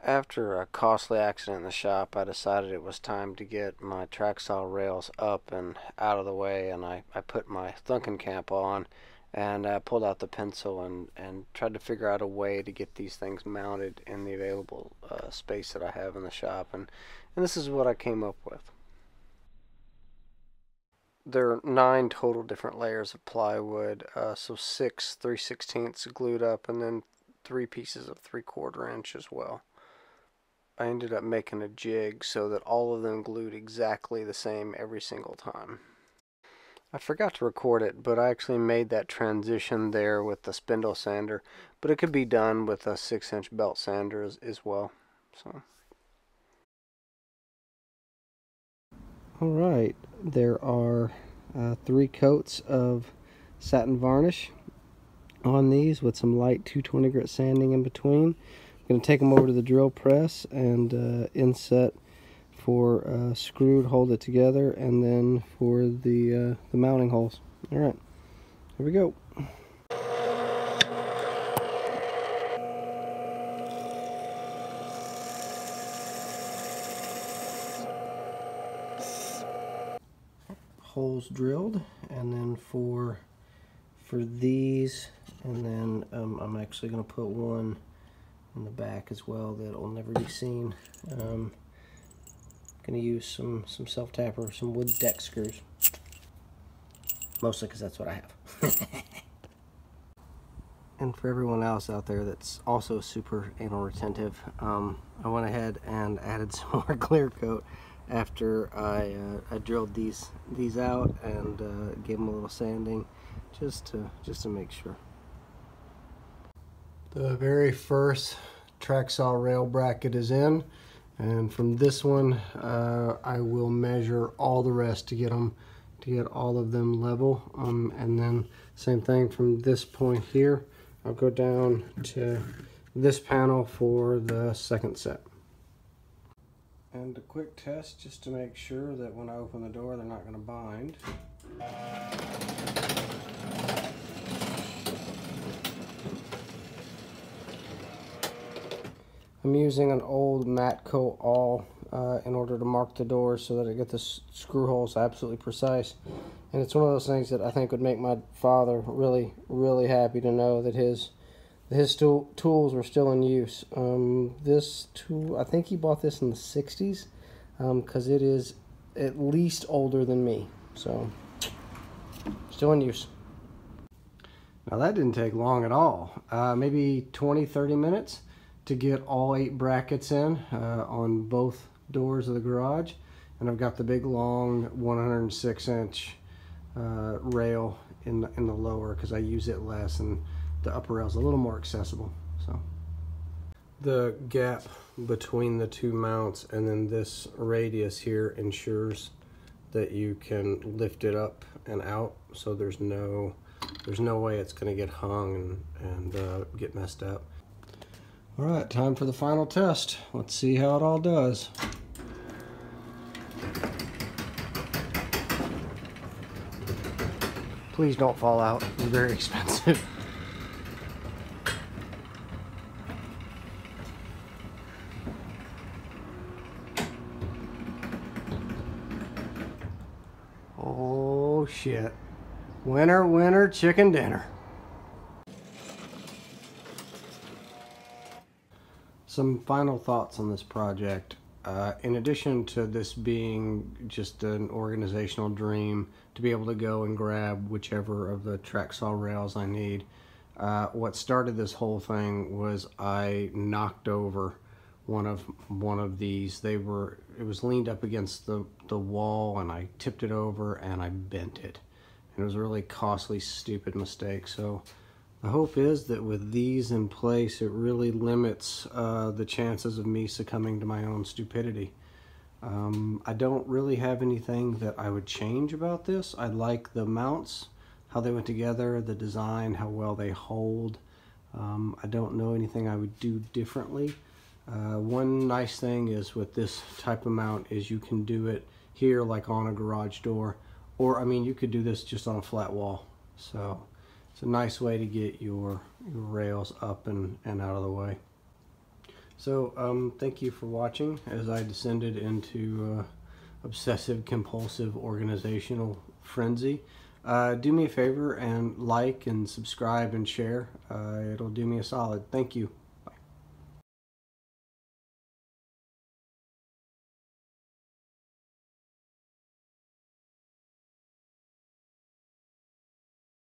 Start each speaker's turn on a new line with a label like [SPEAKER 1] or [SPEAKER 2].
[SPEAKER 1] After a costly accident in the shop, I decided it was time to get my track-style rails up and out of the way, and I put my Thunken cap on and pulled out the pencil and tried to figure out a way to get these things mounted in the available space that I have in the shop, and this is what I came up with. There are 9 total different layers of plywood, so 6 3/16 glued up, and then 3 pieces of 3/4 inch as well. I ended up making a jig so that all of them glued exactly the same every single time. I forgot to record it, but I actually made that transition there with the spindle sander, but it could be done with a 6-inch belt sander as well. So. Alright, there are 3 coats of satin varnish on these with some light 220 grit sanding in between. I'm going to take them over to the drill press and inset for screw to hold it together, and then for the mounting holes. Alright, here we go. Holes drilled, and then for these, and then I'm actually going to put one in the back as well that will never be seen. Going to use some self-tapper, some wood deck screws, mostly because that's what I have. And for everyone else out there that's also super anal retentive, I went ahead and added some more clear coat after I drilled these out and gave them a little sanding just to make sure. The very first track saw rail bracket is in, and from this one I will measure all the rest to get all of them level, and then same thing from this point here. I'll go down to this panel for the second set. And a quick test just to make sure that when I open the door they're not going to bind. I'm using an old Matco awl in order to mark the doors so that I get the screw holes absolutely precise. And it's one of those things that I think would make my father really, really happy to know that his tools were still in use. This tool, I think he bought this in the 60s, because it is at least older than me. So, still in use. Now that didn't take long at all. Maybe 20-30 minutes to get all 8 brackets in on both doors of the garage. And I've got the big long 106-inch rail in the lower because I use it less, and the upper rail is a little more accessible. So the gap between the 2 mounts and then this radius here ensures that you can lift it up and out, so there's no way it's going to get hung and get messed up. All right, time for the final test. Let's see how it all does. Please don't fall out. It's very expensive. Oh shit. Winner, winner, chicken dinner. Some final thoughts on this project. In addition to this being just an organizational dream to be able to go and grab whichever of the track saw rails I need, what started this whole thing was I knocked over one of these. It was leaned up against the wall, and I tipped it over and I bent it. And it was a really costly, stupid mistake. So the hope is that with these in place, it really limits the chances of me succumbing to my own stupidity. I don't really have anything that I would change about this. I like the mounts, how they went together, the design, how well they hold. I don't know anything I would do differently. One nice thing is with this type of mount is you can do it here like on a garage door, or I mean you could do this just on a flat wall. So it's a nice way to get your rails up and out of the way. So thank you for watching as I descended into obsessive compulsive organizational frenzy. Do me a favor and like and subscribe and share. It'll do me a solid. Thank you.